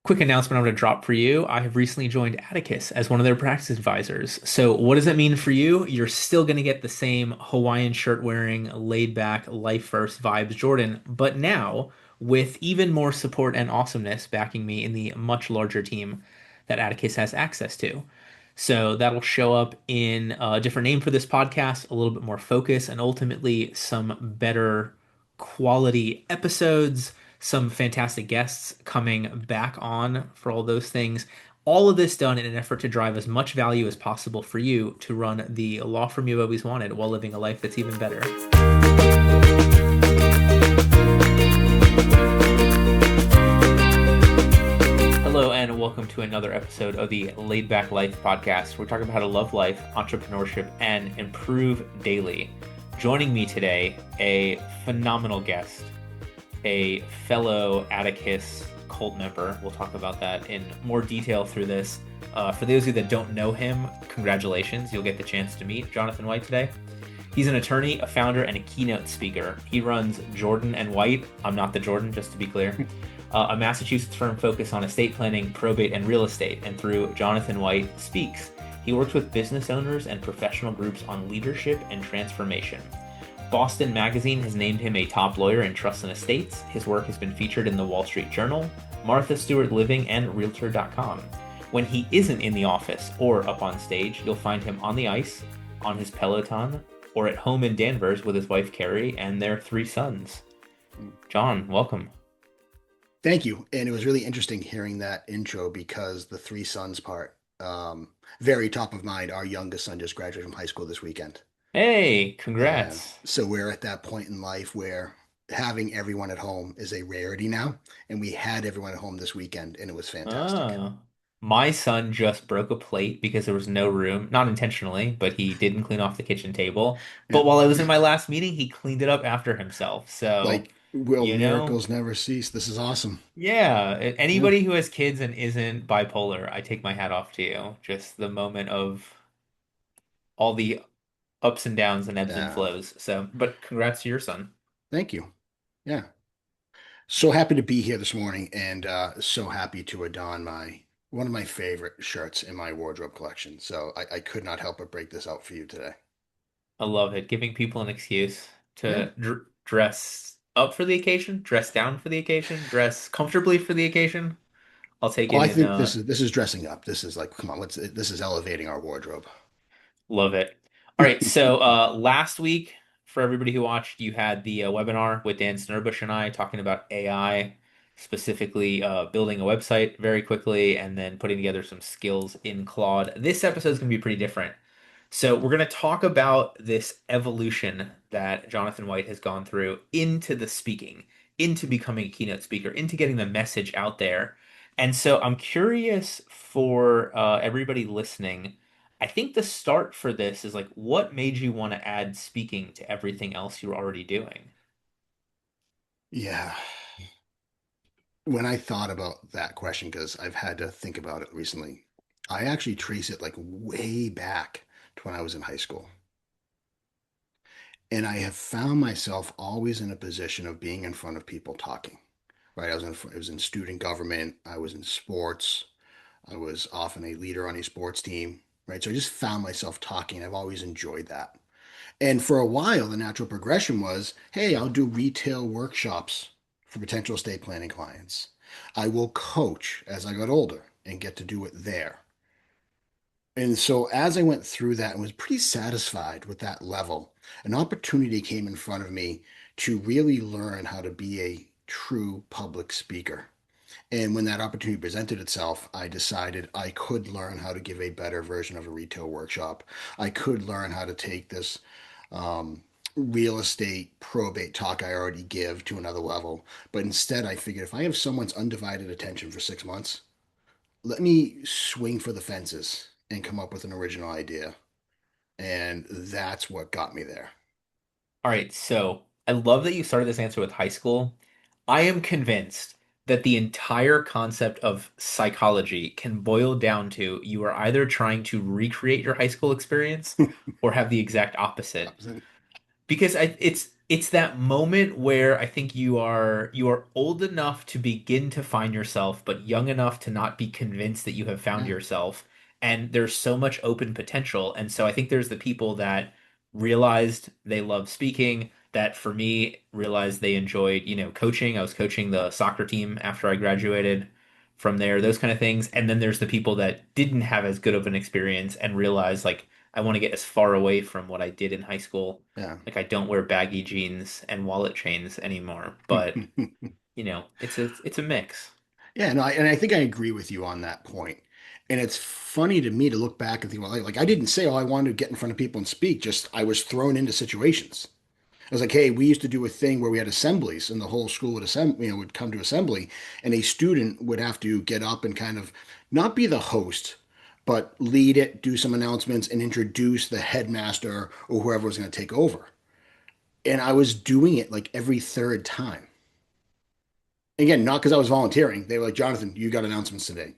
Quick announcement I'm going to drop for you. I have recently joined Atticus as one of their practice advisors. So, what does that mean for you? You're still going to get the same Hawaiian shirt wearing, laid back, life first vibes, Jordan, but now with even more support and awesomeness backing me in the much larger team that Atticus has access to. So, that'll show up in a different name for this podcast, a little bit more focus, and ultimately some better quality episodes, some fantastic guests coming back on for all those things. All of this done in an effort to drive as much value as possible for you to run the law firm you've always wanted while living a life that's even better. Hello, and welcome to another episode of the Lei'd Back Life Podcast. We're talking about how to love life, entrepreneurship, and improve daily. Joining me today, a phenomenal guest, a fellow Atticus cult member. We'll talk about that in more detail through this. For those of you that don't know him, congratulations. You'll get the chance to meet Jonathan White today. He's an attorney, a founder, and a keynote speaker. He runs Jordan and White. I'm not the Jordan, just to be clear. A Massachusetts firm focused on estate planning, probate, and real estate. And through Jonathan White Speaks, he works with business owners and professional groups on leadership and transformation. Boston Magazine has named him a top lawyer in trusts and estates. His work has been featured in the Wall Street Journal, Martha Stewart Living, and Realtor.com. When he isn't in the office or up on stage, you'll find him on the ice, on his Peloton, or at home in Danvers with his wife Carrie and their 3 sons. John, welcome. Thank you. And it was really interesting hearing that intro because the 3 sons part, very top of mind. Our youngest son just graduated from high school this weekend. Hey, And congrats. so we're at that point in life where having everyone at home is a rarity now. And we had everyone at home this weekend and it was fantastic. Oh. My son just broke a plate because there was no room, not intentionally, but he didn't clean off the kitchen table. Yeah. But while I was in my last meeting, he cleaned it up after himself. So, Like, will you know, miracles never cease? This is awesome. yeah, Yeah. anybody who has kids and isn't bipolar, I take my hat off to you. Just the moment of all the ups and downs and ebbs and Yeah. flows. So, but congrats to your son. Thank you. Yeah. So happy to be here this morning and so happy to adorn my one of my favorite shirts in my wardrobe collection. So I could not help but break this out for you today. I love it. Giving people an excuse Yeah. to dress up for the occasion, dress down for the occasion, dress comfortably for the occasion. I'll take Oh, it I in think this is dressing up. This is like, come on, this is elevating our wardrobe. love it. All right, so last week, for everybody who watched, you had the webinar with Dan Snurbush and I talking about AI, specifically building a website very quickly and then putting together some skills in Claude. This episode is going to be pretty different. So we're going to talk about this evolution that Jonathan White has gone through into the speaking, into becoming a keynote speaker, into getting the message out there. And so I'm curious for everybody listening. I think the start for this is like, what made you want to add speaking to everything else you're already doing? Yeah. When I thought about that question, because I've had to think about it recently, I actually trace it like way back to when I was in high school. And I have found myself always in a position of being in front of people talking, right? I was in student government, I was in sports, I was often a leader on a sports team, right? So I just found myself talking. I've always enjoyed that. And for a while, the natural progression was, hey, I'll do retail workshops for potential estate planning clients. I will coach as I got older and get to do it there. And so as I went through that and was pretty satisfied with that level, an opportunity came in front of me to really learn how to be a true public speaker. And when that opportunity presented itself, I decided I could learn how to give a better version of a retail workshop. I could learn how to take this um, real estate probate talk I already give to another level. But instead, I figured if I have someone's undivided attention for 6 months, let me swing for the fences and come up with an original idea. And that's what got me there. All right, so I love that you started this answer with high school. I am convinced that the entire concept of psychology can boil down to you are either trying to recreate your high school experience or have the exact opposite. Because it's that moment where I think you are old enough to begin to find yourself, but young enough to not be convinced that you have found Yeah. yourself. And there's so much open potential. And so I think there's the people that realized they love speaking, that for me realized they enjoyed, coaching. I was coaching the soccer team after I graduated from there, those kind of things. And then there's the people that didn't have as good of an experience and realized like I want to get as far away from what I did in high school. Yeah. Like I don't wear baggy jeans and wallet chains anymore, but it's a mix. Yeah, no, and I think I agree with you on that point. And it's funny to me to look back and think, well, like I didn't say, oh, I wanted to get in front of people and speak. Just I was thrown into situations. I was like, hey, we used to do a thing where we had assemblies, and the whole school would would come to assembly, and a student would have to get up and kind of not be the host, but lead it, do some announcements, and introduce the headmaster or whoever was going to take over. And I was doing it like every third time. Again, not because I was volunteering. They were like, Jonathan, you got announcements today.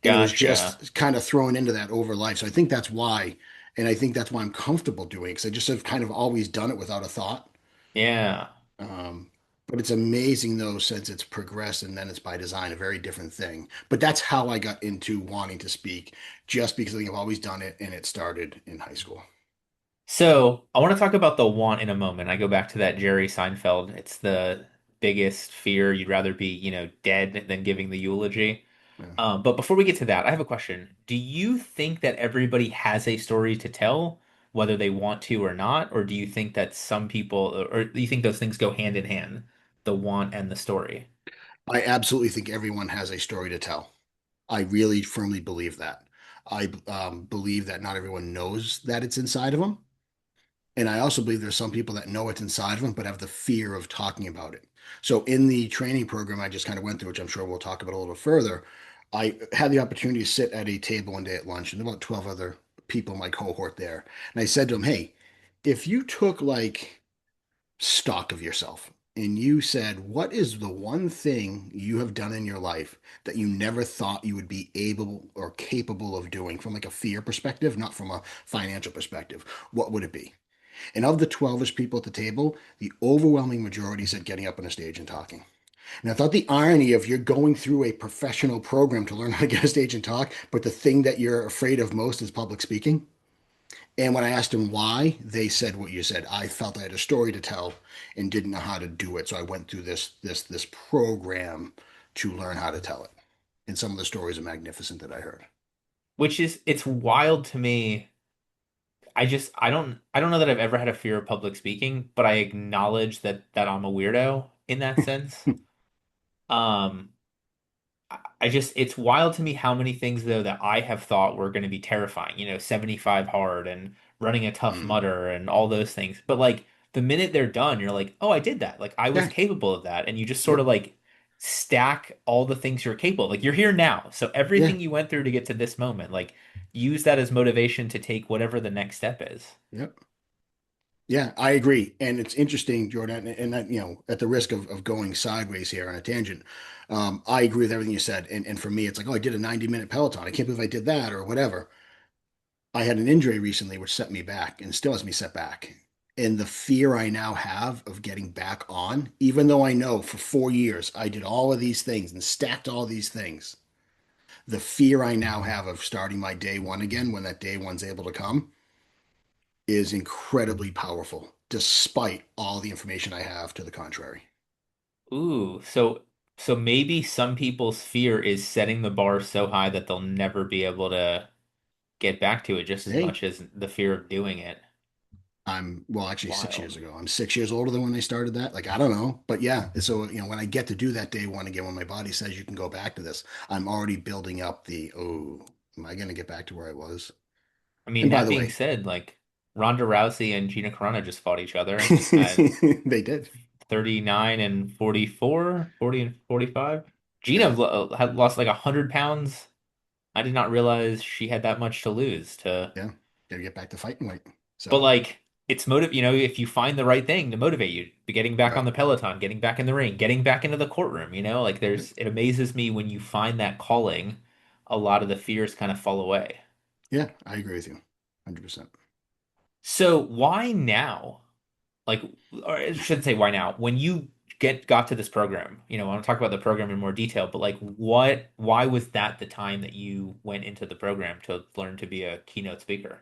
And it was Gotcha. just kind of thrown into that over life. So I think that's why, and I think that's why I'm comfortable doing it because I just have kind of always done it without a thought. Yeah. Um, but it's amazing though, since it's progressed and then it's by design, a very different thing. But that's how I got into wanting to speak, just because I think I've always done it and it started in high school. So I want to talk about the want in a moment. I go back to that Jerry Seinfeld. It's the biggest fear. You'd rather be, dead than giving the eulogy. Yeah. But before we get to that, I have a question. Do you think that everybody has a story to tell, whether they want to or not? Or do you think that some people, or do you think those things go hand in hand, the want and the story? I absolutely think everyone has a story to tell. I really firmly believe that. I believe that not everyone knows that it's inside of them. And I also believe there's some people that know it's inside of them, but have the fear of talking about it. So in the training program I just kind of went through, which I'm sure we'll talk about a little further, I had the opportunity to sit at a table one day at lunch and about 12 other people in my cohort there. And I said to them, hey, if you took like stock of yourself and you said, what is the one thing you have done in your life that you never thought you would be able or capable of doing from like a fear perspective, not from a financial perspective, what would it be? And of the 12-ish people at the table, the overwhelming majority said getting up on a stage and talking. And I thought the irony of you're going through a professional program to learn how to get on stage and talk, but the thing that you're afraid of most is public speaking. And when I asked them why, they said what you said. I felt I had a story to tell and didn't know how to do it. So I went through this program to learn how to tell it. And some of the stories are magnificent that I heard. It's wild to me. I don't know that I've ever had a fear of public speaking, but I acknowledge that I'm a weirdo in that sense. Um, it's wild to me how many things though that I have thought were going to be terrifying, 75 hard and running a tough Mm. mudder and all those things. But like the minute they're done, you're like, "Oh, I did that. Like I was Yeah. capable of that." And you just sort Yep. of like stack all the things you're capable of. Like you're here now. So Yeah. everything you went through to get to this moment, like use that as motivation to take whatever the next step is. Yep. Yeah, I agree. And it's interesting, Jordan, and that, at the risk of going sideways here on a tangent, I agree with everything you said. And for me, it's like, oh, I did a 90-minute Peloton. I can't believe I did that or whatever. I had an injury recently which set me back and still has me set back. And the fear I now have of getting back on, even though I know for 4 years I did all of these things and stacked all these things, the fear I now have of starting my day one again when that day one's able to come is incredibly powerful, despite all the information I have to the contrary. Ooh, so maybe some people's fear is setting the bar so high that they'll never be able to get back to it just as Hey, much as the fear of doing it. well, actually 6 years Wild. ago. I'm 6 years older than when they started that. Like, I don't know. But yeah, so, when I get to do that day one again, when my body says you can go back to this, I'm already building up oh, am I going to get back to where I was? I mean, And by that the being way, said, like Ronda Rousey and Gina Carano just fought each other at they did. 39 and 44, 40 and 45. Gina Yeah. had lost like 100 pounds. I did not realize she had that much to lose to, Yeah. Got to get back to fighting weight. but So, like if you find the right thing to motivate you, getting back on right. the Peloton, getting back in the ring, getting back into the courtroom, like it amazes me when you find that calling, a lot of the fears kind of fall away. Yeah, I agree with you. 100%. So why now? Like, or I shouldn't say why now. When you got to this program, I want to talk about the program in more detail, but like why was that the time that you went into the program to learn to be a keynote speaker?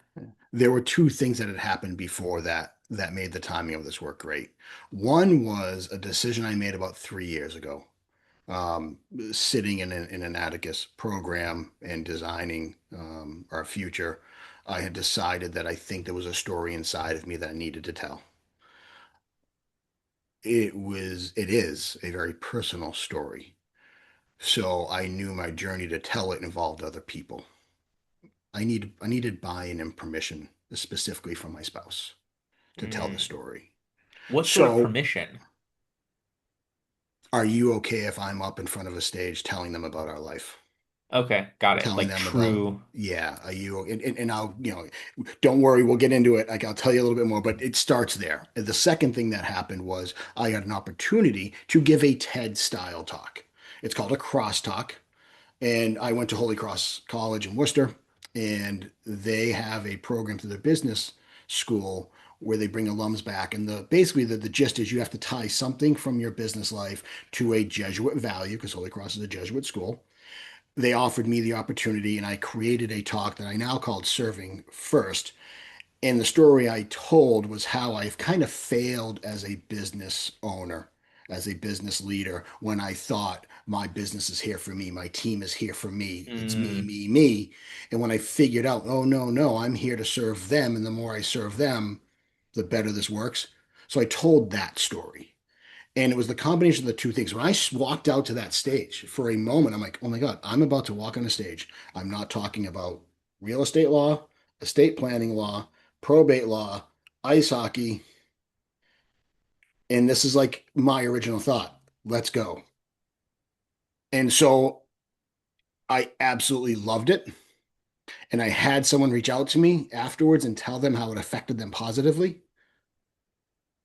There were two things that had happened before that made the timing of this work great. One was a decision I made about 3 years ago, um, sitting in an Atticus program and designing our future. I had decided that I think there was a story inside of me that I needed to tell. It is a very personal story. So I knew my journey to tell it involved other people. I needed buy-in and permission, specifically from my spouse, to tell the Mm. story. What sort of So, permission? are you okay if I'm up in front of a stage telling them about our life? Okay, got it. Telling Like them about, true. yeah, are you, and I'll, don't worry, we'll get into it. Like, I'll tell you a little bit more, but it starts there. And the second thing that happened was I got an opportunity to give a TED style talk. It's called a crosstalk. And I went to Holy Cross College in Worcester, and they have a program through their business school where they bring alums back. And the gist is you have to tie something from your business life to a Jesuit value, because Holy Cross is a Jesuit school. They offered me the opportunity, and I created a talk that I now called Serving First. And the story I told was how I've kind of failed as a business owner, as a business leader, when I thought my business is here for me, my team is here for me, it's me, Mm. me, me. And when I figured out, oh, no, no, I'm here to serve them. And the more I serve them, the better this works. So I told that story. And it was the combination of the two things. When I walked out to that stage for a moment, I'm like, oh my God, I'm about to walk on a stage. I'm not talking about real estate law, estate planning law, probate law, ice hockey. And this is like my original thought. Let's go. And so I absolutely loved it. And I had someone reach out to me afterwards and tell them how it affected them positively.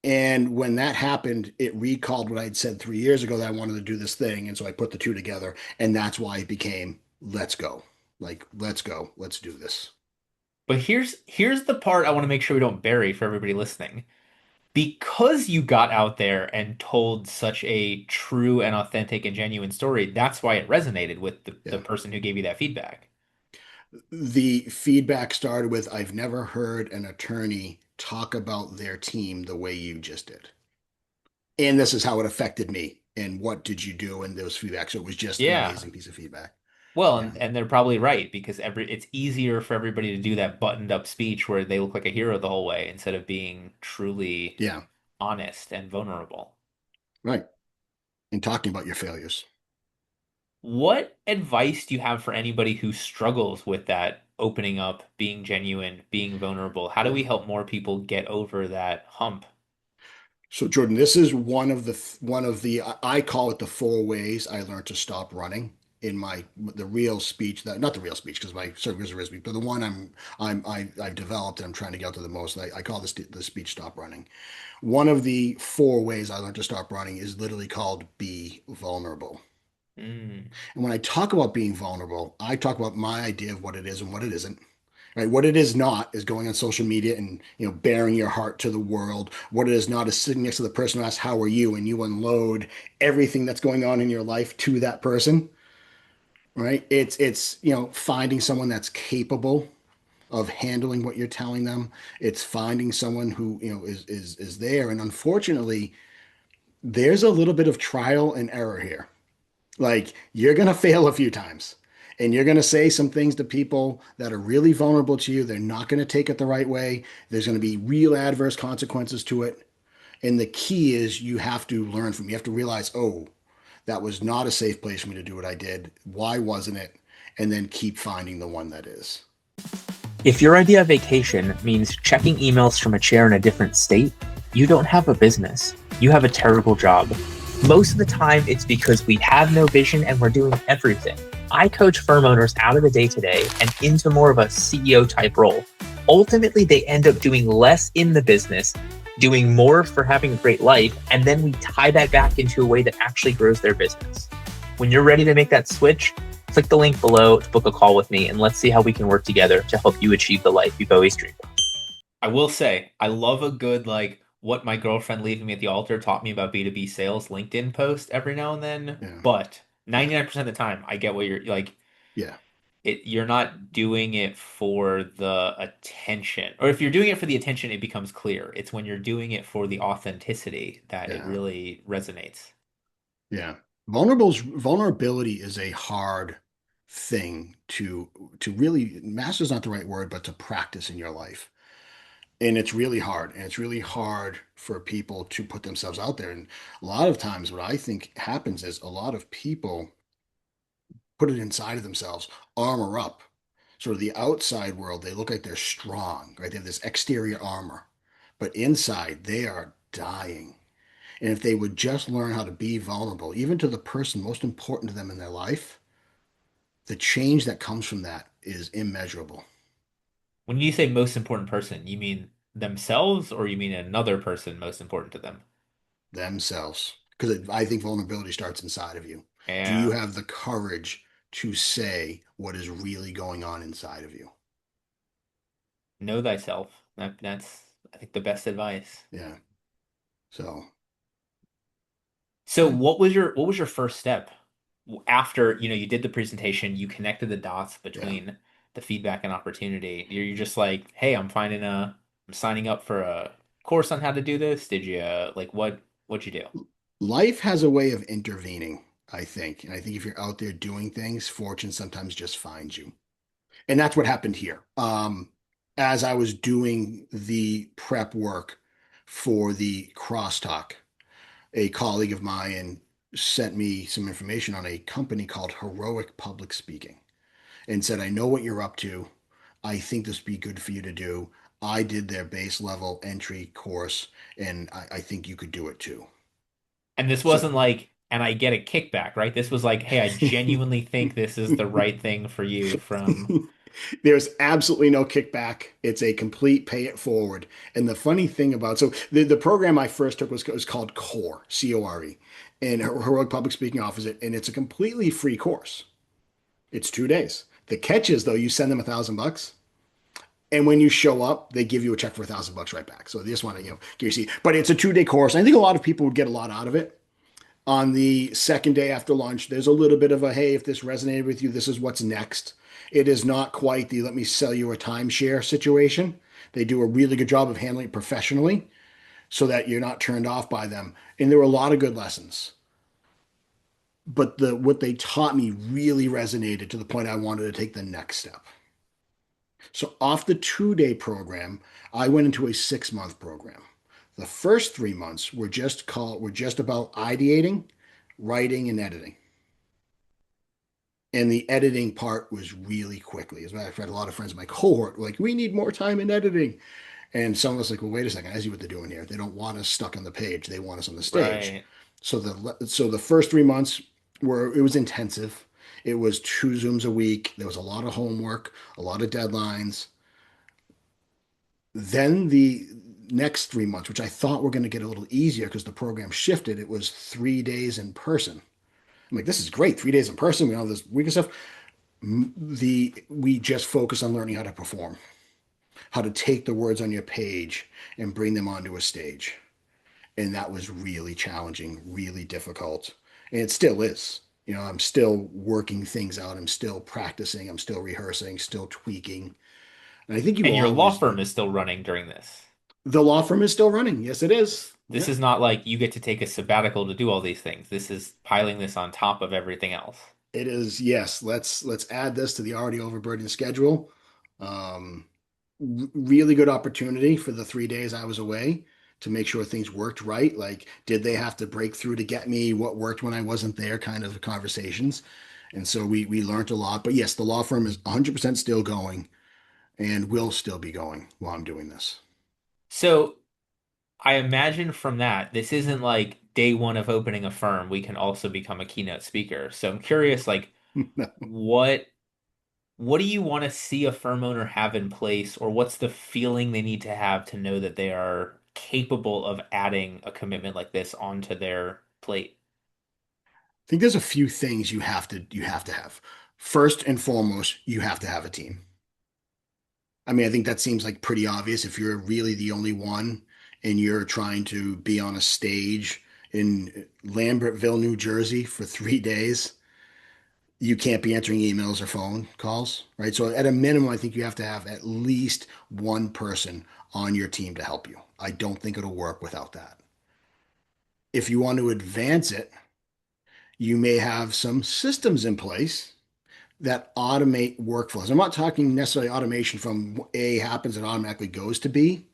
And when that happened, it recalled what I had said 3 years ago that I wanted to do this thing. And so I put the two together. And that's why it became let's go. Like, let's go. Let's do this. But here's the part I want to make sure we don't bury for everybody listening. Because you got out there and told such a true and authentic and genuine story, that's why it resonated with the Yeah. person who gave you that feedback. The feedback started with I've never heard an attorney talk about their team the way you just did. And this is how it affected me. And what did you do? And there was feedback. So it was just an Yeah. amazing piece of feedback. Well, Yeah. and they're probably right because it's easier for everybody to do that buttoned up speech where they look like a hero the whole way instead of being truly Yeah. honest and vulnerable. Right. And talking about your failures. What advice do you have for anybody who struggles with that opening up, being genuine, being vulnerable? How do Yeah. we help more people get over that hump? So Jordan, this is one of the I call it the 4 ways I learned to stop running in my the real speech that not the real speech because my service is speech, but the one I've developed and I'm trying to get out to the most. I call this the speech stop running. One of the 4 ways I learned to stop running is literally called be vulnerable. Mm. And when I talk about being vulnerable, I talk about my idea of what it is and what it isn't. Right? What it is not is going on social media and bearing your heart to the world. What it is not is sitting next to the person who asks, "How are you?" and you unload everything that's going on in your life to that person. Right? It's finding someone that's capable of handling what you're telling them. It's finding someone who is there. And unfortunately, there's a little bit of trial and error here. Like you're gonna fail a few times. And you're going to say some things to people that are really vulnerable to you. They're not going to take it the right way. There's going to be real adverse consequences to it. And the key is you have to learn from, you have to realize, oh, that was not a safe place for me to do what I did. Why wasn't it? And then keep finding the one that is. If your idea of vacation means checking emails from a chair in a different state, you don't have a business. You have a terrible job. Most of the time, it's because we have no vision and we're doing everything. I coach firm owners out of the day-to-day and into more of a CEO type role. Ultimately, they end up doing less in the business, doing more for having a great life, and then we tie that back into a way that actually grows their business. When you're ready to make that switch, click the link below to book a call with me, and let's see how we can work together to help you achieve the life you've always dreamed of. I will say, I love a good like what my girlfriend leaving me at the altar taught me about B2B sales LinkedIn post every now and then, Yeah. but Yeah. 99% of the time I get what you're like Yeah. you're not doing it for the attention. Or if you're doing it for the attention, it becomes clear. It's when you're doing it for the authenticity that it Yeah. really resonates. Yeah. Vulnerability is a hard thing to really master is not the right word, but to practice in your life. And it's really hard. And it's really hard for people to put themselves out there. And a lot of times what I think happens is a lot of people put it inside of themselves, armor up. Sort of the outside world, they look like they're strong, right? They have this exterior armor, but inside they are dying. And if they would just learn how to be vulnerable, even to the person most important to them in their life, the change that comes from that is immeasurable. When you say most important person, you mean themselves or you mean another person most important to them? Themselves. Because I think vulnerability starts inside of you. Do you Yeah. have the courage to say what is really going on inside of you? Know thyself. That's I think the best advice. Yeah. So, So what was your first step after, you did the presentation, you connected the dots yeah. between the feedback and opportunity. You're just like, "Hey, I'm signing up for a course on how to do this." Did you like what'd you do? Life has a way of intervening, I think. And I think if you're out there doing things, fortune sometimes just finds you. And that's what happened here. As I was doing the prep work for the crosstalk, a colleague of mine sent me some information on a company called Heroic Public Speaking and said, I know what you're up to. I think this would be good for you to do. I did their base level entry course, and I think you could do it too. And this So wasn't like, and I get a kickback, right? This was like, "Hey, I genuinely think this is the right thing for you from." there's absolutely no kickback. It's a complete pay it forward. And the funny thing about the program I first took was called CORE, CORE, and Heroic Public Speaking offers it, and it's a completely free course. It's 2 days. The catch is though, you send them $1,000, and when you show up, they give you a check for $1,000 right back. So they just want to get your seat. But it's a 2 day course. I think a lot of people would get a lot out of it. On the second day after lunch, there's a little bit of a, hey, if this resonated with you, this is what's next. It is not quite the let me sell you a timeshare situation. They do a really good job of handling it professionally so that you're not turned off by them. And there were a lot of good lessons. But what they taught me really resonated to the point I wanted to take the next step. So off the 2 day program, I went into a 6 month program. The first 3 months were just about ideating, writing, and editing. And the editing part was really quickly. As a matter of fact, a lot of friends in my cohort were like, we need more time in editing. And some of us like, well, wait a second, I see what they're doing here. They don't want us stuck on the page. They want us on the stage. Right. So the first 3 months it was intensive. It was 2 Zooms a week. There was a lot of homework, a lot of deadlines. Then the next 3 months, which I thought were going to get a little easier because the program shifted, it was 3 days in person. I'm like, this is great. 3 days in person. We have this week and stuff. We just focus on learning how to perform, how to take the words on your page and bring them onto a stage. And that was really challenging, really difficult. And it still is. I'm still working things out. I'm still practicing. I'm still rehearsing, still tweaking. And I think you And your law always firm do. is still running during this. The law firm is still running. Yes, it is. This Yeah, is not like you get to take a sabbatical to do all these things. This is piling this on top of everything else. it is. Yes, let's add this to the already overburdened schedule. Um, Really good opportunity for the 3 days I was away to make sure things worked right. Like, did they have to break through to get me what worked when I wasn't there? Kind of conversations. And so we learned a lot. But yes, the law firm is 100% still going and will still be going while I'm doing this. So I imagine from that, this isn't like day one of opening a firm, we can also become a keynote speaker. So I'm curious, like, what what do you want to see a firm owner have in place, or what's the feeling they need to have to know that they are capable of adding a commitment like this onto their plate? think there's a few things you have to have. First and foremost, you have to have a team. I mean, I think that seems like pretty obvious. If you're really the only one and you're trying to be on a stage in Lambertville, New Jersey for 3 days, you can't be answering emails or phone calls, right? So at a minimum, I think you have to have at least one person on your team to help you. I don't think it'll work without that. If you want to advance it, you may have some systems in place that automate workflows. I'm not talking necessarily automation from A happens and automatically goes to B,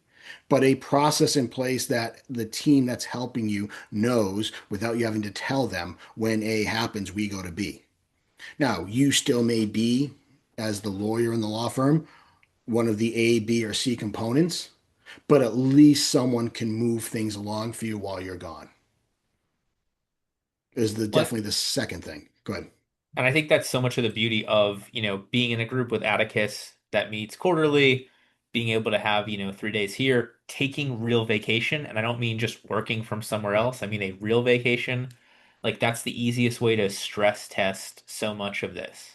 but a process in place that the team that's helping you knows without you having to tell them when A happens, we go to B. Now, you still may be, as the lawyer in the law firm, one of the A, B, or C components, but at least someone can move things along for you while you're gone. Is the But definitely the second thing. Go ahead. And I think that's so much of the beauty of, being in a group with Atticus that meets quarterly, being able to have, 3 days here, taking real vacation. And I don't mean just working from somewhere else. I mean a real vacation. Like that's the easiest way to stress test so much of this.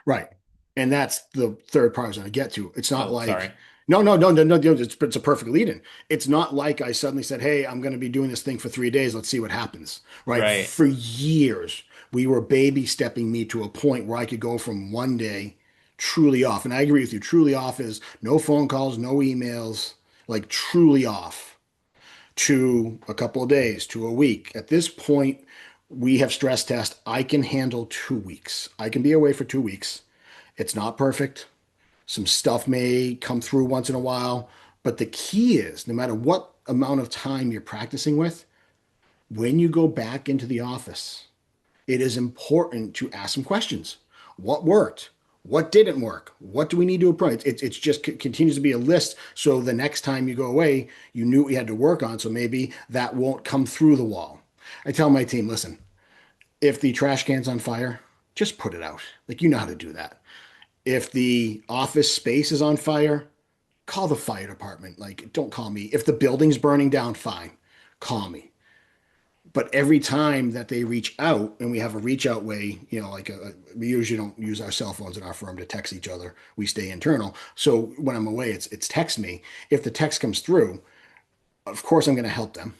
Right. And that's the third part I was going to get to. It's not Oh, sorry. like, no, no, no, no, no, no, it's a perfect lead in. It's not like I suddenly said, hey, I'm going to be doing this thing for 3 days. Let's see what happens. Right. Right. For years, we were baby stepping me to a point where I could go from one day truly off. And I agree with you. Truly off is no phone calls, no emails, like truly off to a couple of days, to a week. At this point, we have stress test. I can handle 2 weeks. I can be away for 2 weeks. It's not perfect. Some stuff may come through once in a while, but the key is no matter what amount of time you're practicing with, when you go back into the office, it is important to ask some questions. What worked? What didn't work? What do we need to improve? It's just continues to be a list. So the next time you go away, you knew what you had to work on. So maybe that won't come through the wall. I tell my team, listen, if the trash can's on fire, just put it out. Like you know how to do that. If the office space is on fire, call the fire department. Like, don't call me. If the building's burning down, fine, call me. But every time that they reach out, and we have a reach out way, we usually don't use our cell phones in our firm to text each other. We stay internal. So when I'm away, it's text me. If the text comes through, of course I'm going to help them.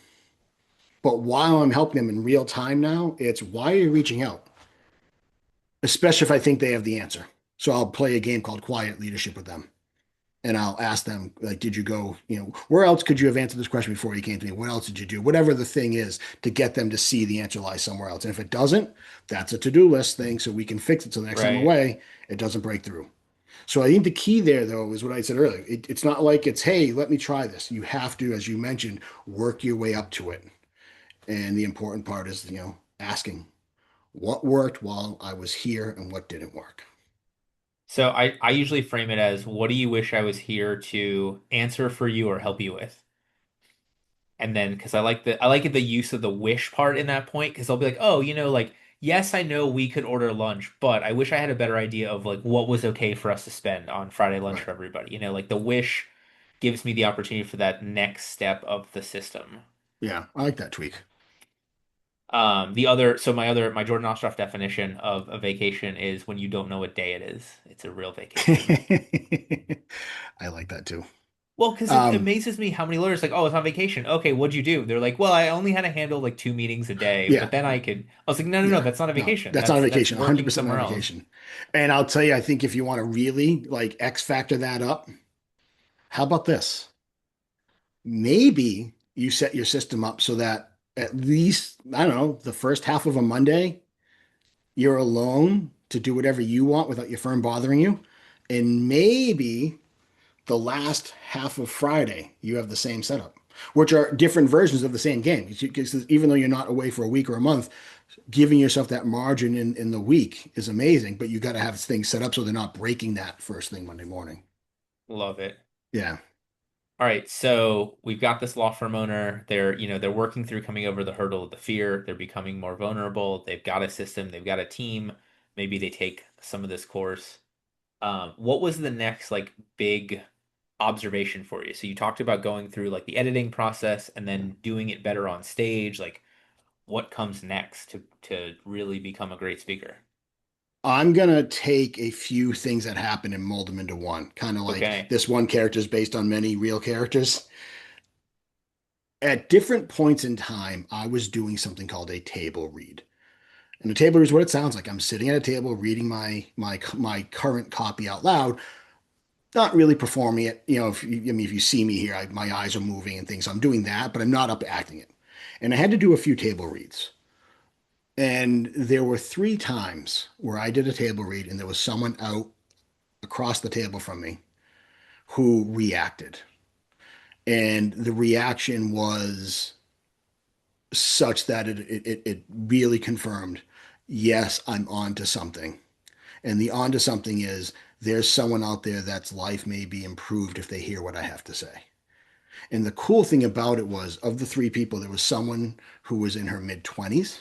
But while I'm helping them in real time now, it's why are you reaching out? Especially if I think they have the answer. So I'll play a game called Quiet Leadership with them. And I'll ask them, like, did you go, where else could you have answered this question before you came to me? What else did you do? Whatever the thing is to get them to see the answer lies somewhere else. And if it doesn't, that's a to-do list thing so we can fix it so the next time Right. away, it doesn't break through. So I think the key there, though, is what I said earlier. It's not like it's, hey, let me try this. You have to, as you mentioned, work your way up to it. And the important part is, asking what worked while I was here and what didn't work. So I usually frame it as what do you wish I was here to answer for you or help you with? And then because I like the use of the wish part in that point because I'll be like, oh, like yes, I know we could order lunch, but I wish I had a better idea of like what was okay for us to spend on Friday lunch Right. for everybody. Like the wish gives me the opportunity for that next step of the system. Yeah, I like that tweak. My Jordan Ostroff definition of a vacation is when you don't know what day it is. It's a real vacation. I like that too. Well, because it Um, amazes me how many lawyers like, oh, it's on vacation. Okay, what'd you do? They're like, well, I only had to handle like 2 meetings a day, yeah, but then I could. I was like, no, no, no, yeah, that's not a no, vacation. that's not a That's vacation. working 100% not somewhere a else. vacation. And I'll tell you, I think if you want to really like X factor that up, how about this? Maybe you set your system up so that at least, I don't know, the first half of a Monday, you're alone to do whatever you want without your firm bothering you. And maybe the last half of Friday, you have the same setup, which are different versions of the same game. Because even though you're not away for a week or a month, giving yourself that margin in the week is amazing, but you got to have things set up so they're not breaking that first thing Monday morning. Love it. Yeah. All right, so we've got this law firm owner. They're working through coming over the hurdle of the fear. They're becoming more vulnerable. They've got a system. They've got a team. Maybe they take some of this course. What was the next like big observation for you? So you talked about going through like the editing process and then doing it better on stage. Like what comes next to really become a great speaker? I'm gonna take a few things that happen and mold them into one. Kind of like Okay. this one character is based on many real characters. at different points in time, I was doing something called a table read. And a table read is what it sounds like. I'm sitting at a table reading my current copy out loud, not really performing it. If you see me here, my eyes are moving and things. So I'm doing that, but I'm not up acting it. And I had to do a few table reads. And there were three times where I did a table read and there was someone out across the table from me who reacted. And the reaction was such that it really confirmed, yes, I'm on to something. And the on to something is there's someone out there that's life may be improved if they hear what I have to say. And the cool thing about it was, of the three people, there was someone who was in her mid 20s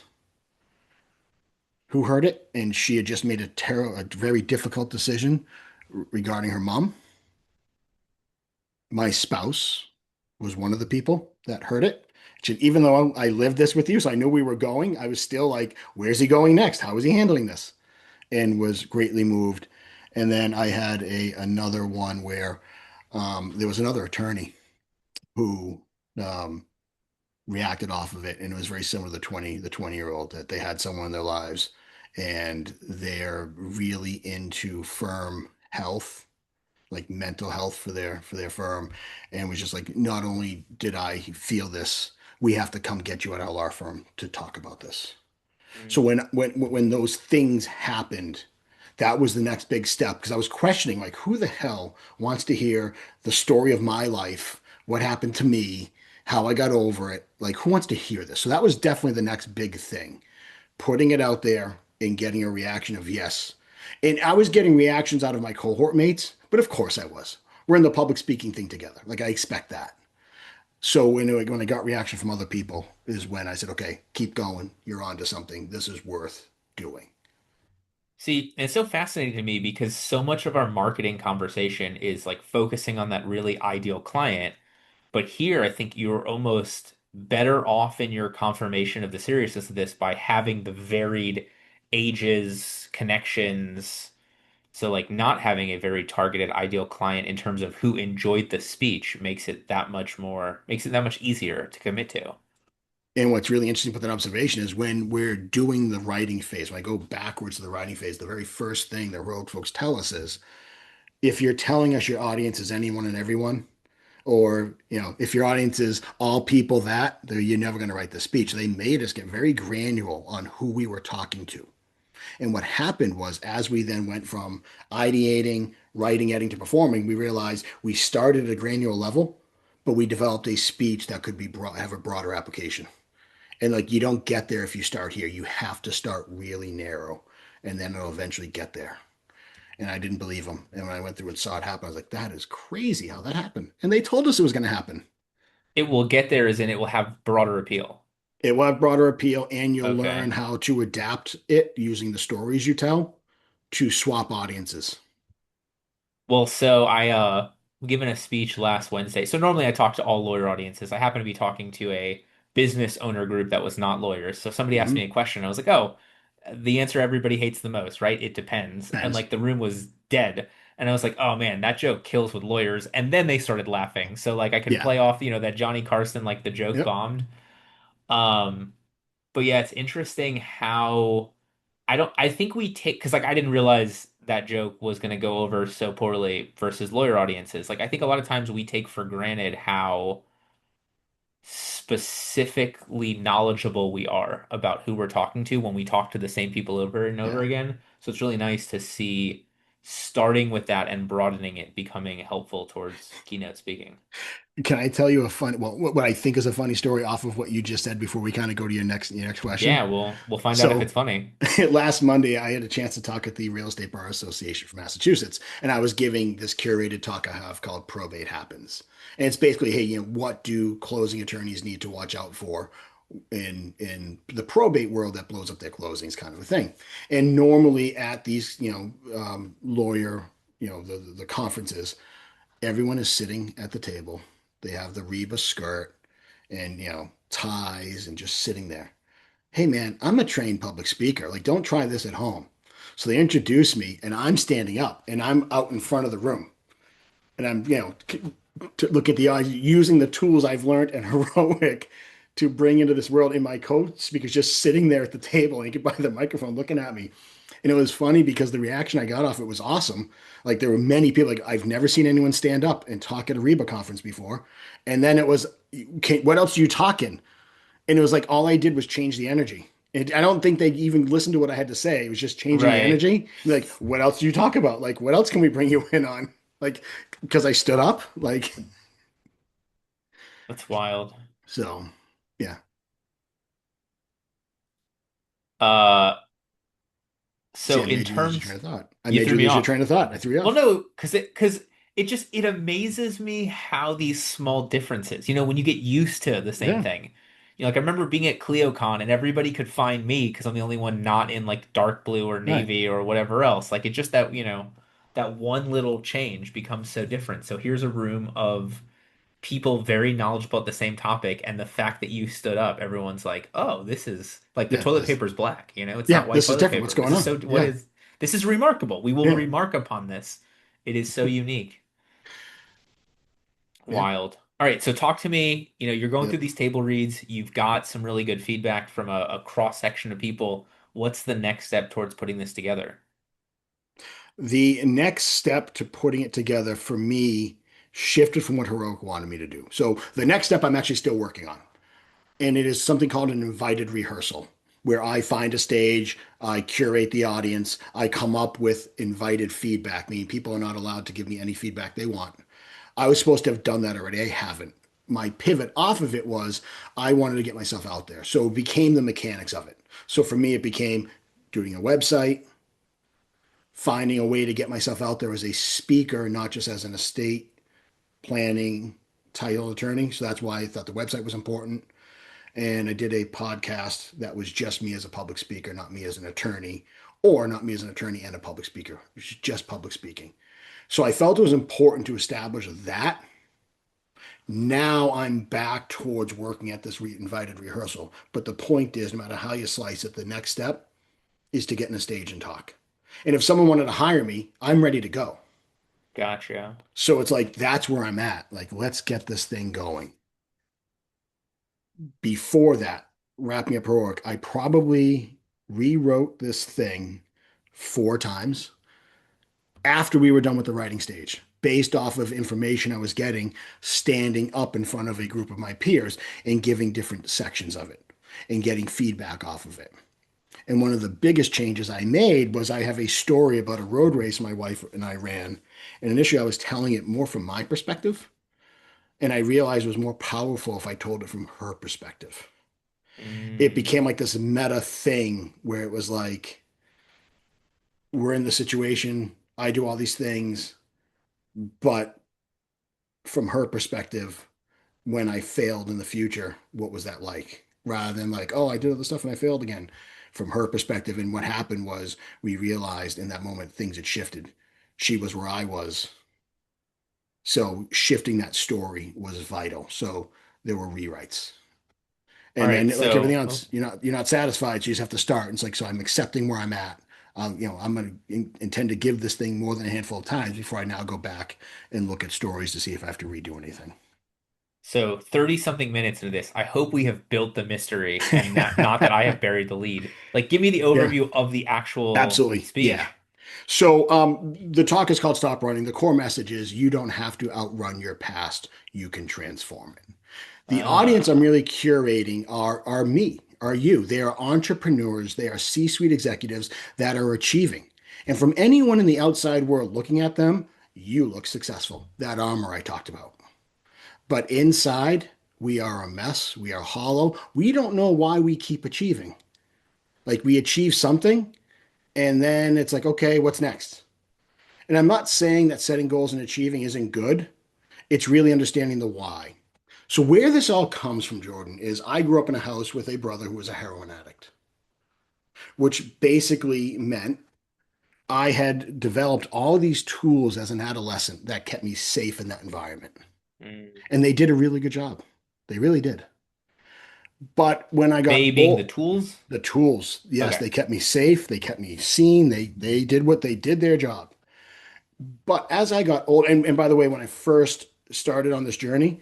who heard it, and she had just made a very difficult decision regarding her mom. My spouse was one of the people that heard it. Even though I lived this with you, so I knew we were going, I was still like, where's he going next? How is he handling this? And was greatly moved. And then I had another one where there was another attorney who um, reacted off of it, and it was very similar to the 20-year-old that they had someone in their lives, and they're really into firm health, like mental health for their firm, and was just like, not only did I feel this, we have to come get you at our law firm to talk about this. So Mm. when those things happened, that was the next big step because I was questioning like who the hell wants to hear the story of my life, what happened to me, how I got over it, like who wants to hear this? So that was definitely the next big thing, putting it out there and getting a reaction of yes. And I was getting reactions out of my cohort mates, but of course I was. We're in the public speaking thing together. Like I expect that. So when I got reaction from other people is when I said, okay, keep going. You're on to something. This is worth doing. See, it's so fascinating to me because so much of our marketing conversation is like focusing on that really ideal client. But here, I think you're almost better off in your confirmation of the seriousness of this by having the varied ages, connections. So, like, not having a very targeted ideal client in terms of who enjoyed the speech makes it that much easier to commit to. And what's really interesting with that observation is when we're doing the writing phase, when I go backwards to the writing phase, the very first thing that road folks tell us is if you're telling us your audience is anyone and everyone, or if your audience is all people that, then you're never going to write the speech. They made us get very granular on who we were talking to. And what happened was, as we then went from ideating, writing, editing to performing, we realized we started at a granular level, but we developed a speech that could have a broader application. And like you don't get there if you start here. You have to start really narrow, and then it'll eventually get there. And I didn't believe them. And when I went through and saw it happen, I was like, that is crazy how that happened. And they told us it was going to happen. It will get there as in it will have broader appeal. It will have broader appeal, and you'll learn Okay. how to adapt it using the stories you tell to swap audiences. Well, so I given a speech last Wednesday. So normally I talk to all lawyer audiences. I happen to be talking to a business owner group that was not lawyers. So somebody asked me Mm-hmm. a question. I was like, "Oh, the answer everybody hates the most, right? It depends." And Depends. like the room was dead. And I was like, "Oh man, that joke kills with lawyers." And then they started laughing. So like I could Yeah. play off, that Johnny Carson like the joke Yep. bombed. Um but yeah, it's interesting how I think we take because like I didn't realize that joke was going to go over so poorly versus lawyer audiences. Like I think a lot of times we take for granted how specifically knowledgeable we are about who we're talking to when we talk to the same people over and over Yeah. again. So it's really nice to see starting with that and broadening it becoming helpful towards keynote speaking. Can I tell you a fun, well, what I think is a funny story off of what you just said before we kind of go to your next Yeah, question? we'll find out if So it's funny. last Monday, I had a chance to talk at the Real Estate Bar Association for Massachusetts, and I was giving this curated talk I have called Probate Happens. And it's basically, hey, what do closing attorneys need to watch out for in the probate world that blows up their closings, kind of a thing. And normally at these, lawyer, the conferences, everyone is sitting at the table. They have the Reba skirt and ties and just sitting there. Hey man, I'm a trained public speaker. Like, don't try this at home. So they introduce me, and I'm standing up, and I'm out in front of the room, and I'm to look at the odds, using the tools I've learned in heroic to bring into this world in my coach speakers, just sitting there at the table and he could buy the microphone looking at me. And it was funny because the reaction I got off it was awesome. Like there were many people, like I've never seen anyone stand up and talk at a Reba conference before. And then it was, okay, what else are you talking? And it was like all I did was change the energy. And I don't think they even listened to what I had to say. It was just changing the Right. energy. Like, what else do you talk about? Like, what else can we bring you in on? Like, because I stood up. Like, That's wild. so yeah. Uh, See, so I in made you lose your train terms, of thought. I you made threw you me lose your off. train of thought. I threw you Well, off. no, because it amazes me how these small differences, when you get used to the same Yeah. thing. Like I remember being at CleoCon and everybody could find me because I'm the only one not in like dark blue or Right. navy or whatever else. Like it just that one little change becomes so different. So here's a room of people very knowledgeable at the same topic, and the fact that you stood up, everyone's like, "Oh, this is like the Yeah. toilet paper's black, it's Yeah. not white This is toilet different. What's paper. going on? Yeah. This is remarkable. We will Yeah. remark upon this. It is so unique." Yeah. Wild. All right, so talk to me. You're going through Yep. these table reads. You've got some really good feedback from a cross section of people. What's the next step towards putting this together? The next step to putting it together for me shifted from what Heroic wanted me to do. So the next step I'm actually still working on. And it is something called an invited rehearsal, where I find a stage, I curate the audience, I come up with invited feedback, meaning people are not allowed to give me any feedback they want. I was supposed to have done that already. I haven't. My pivot off of it was I wanted to get myself out there. So it became the mechanics of it. So for me, it became doing a website, finding a way to get myself out there as a speaker, not just as an estate planning title attorney. So that's why I thought the website was important. And I did a podcast that was just me as a public speaker, not me as an attorney, or not me as an attorney and a public speaker. It was just public speaking. So I felt it was important to establish that. Now I'm back towards working at this invited rehearsal. But the point is, no matter how you slice it, the next step is to get in a stage and talk. And if someone wanted to hire me, I'm ready to go. Gotcha. So it's like, that's where I'm at. Like, let's get this thing going. Before that, wrapping up heroic, I probably rewrote this thing 4 times after we were done with the writing stage, based off of information I was getting standing up in front of a group of my peers and giving different sections of it and getting feedback off of it. And one of the biggest changes I made was I have a story about a road race my wife and I ran. And initially I was telling it more from my perspective. And I realized it was more powerful if I told it from her perspective. It Mm. became like this meta thing where it was like, we're in the situation, I do all these things, but from her perspective, when I failed in the future, what was that like? Rather than like, oh, I did all this stuff and I failed again. From her perspective, and what happened was we realized in that moment things had shifted. She was where I was. So shifting that story was vital. So there were rewrites. All And then right, like everything so else, you're not satisfied. So you just have to start. And it's like, so I'm accepting where I'm at. I'm going to intend to give this thing more than a handful of times before I now go back and look at stories to see if I have to redo anything. So 30 something minutes into this, I hope we have built the mystery and not that I have buried the lead. Like, give me the Yeah, overview of the actual absolutely. Yeah. speech. So the talk is called Stop Running. The core message is you don't have to outrun your past. You can transform it. The audience I'm Ah, really curating are me, are you. They are entrepreneurs. They are C-suite executives that are achieving. And from anyone in the outside world looking at them, you look successful. That armor I talked about. But inside, we are a mess. We are hollow. We don't know why we keep achieving. Like we achieve something, and then it's like, okay, what's next? And I'm not saying that setting goals and achieving isn't good. It's really understanding the why. So, where this all comes from, Jordan, is I grew up in a house with a brother who was a heroin addict, which basically meant I had developed all these tools as an adolescent that kept me safe in that environment. mm. And they did a really good job. They really did. But when I got They being the old, tools? the tools, yes, Okay. they kept me safe. They kept me seen. They did what they did their job. But as I got old, and by the way, when I first started on this journey,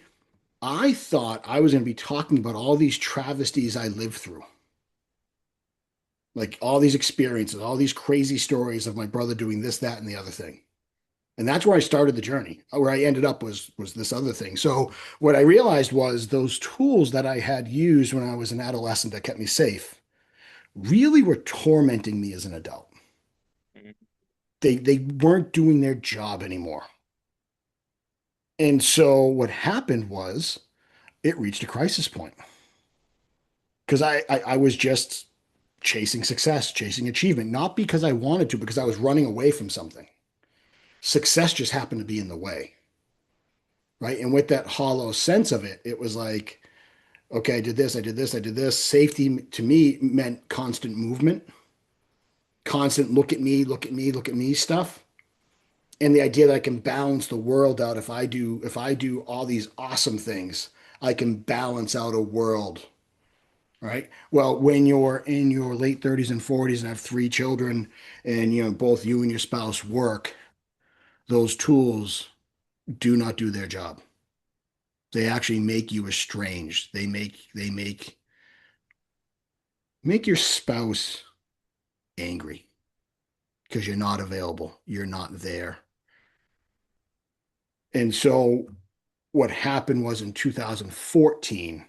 I thought I was going to be talking about all these travesties I lived through, like all these experiences, all these crazy stories of my brother doing this, that, and the other thing. And that's where I started the journey. Where I ended up was this other thing. So what I realized was those tools that I had used when I was an adolescent that kept me safe really were tormenting me as an adult. Mhm. They weren't doing their job anymore. And so what happened was it reached a crisis point because I was just chasing success, chasing achievement, not because I wanted to, because I was running away from something. Success just happened to be in the way, right? And with that hollow sense of it, it was like, okay, I did this, I did this, I did this. Safety to me meant constant movement, constant look at me, look at me, look at me stuff. And the idea that I can balance the world out if I do all these awesome things, I can balance out a world, right? Well, when you're in your late 30s and 40s and have three children and both you and your spouse work, those tools do not do their job. They actually make you estranged. They make your spouse angry because you're not available. You're not there. And so what happened was in 2014,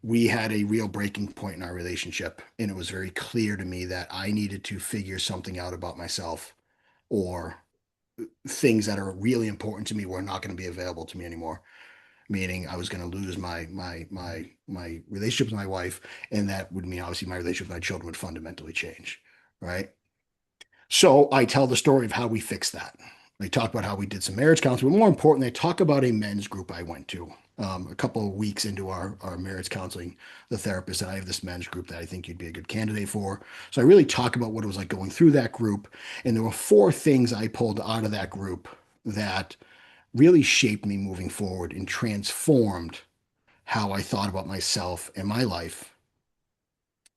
we had a real breaking point in our relationship. And it was very clear to me that I needed to figure something out about myself, or things that are really important to me were not going to be available to me anymore. Meaning I was going to lose my relationship with my wife, and that would mean obviously my relationship with my children would fundamentally change, right? So I tell the story of how we fixed that. They talk about how we did some marriage counseling, but more importantly, they talk about a men's group I went to. A couple of weeks into our marriage counseling, the therapist said, I have this men's group that I think you'd be a good candidate for. So I really talk about what it was like going through that group. And there were four things I pulled out of that group that really shaped me moving forward and transformed how I thought about myself and my life.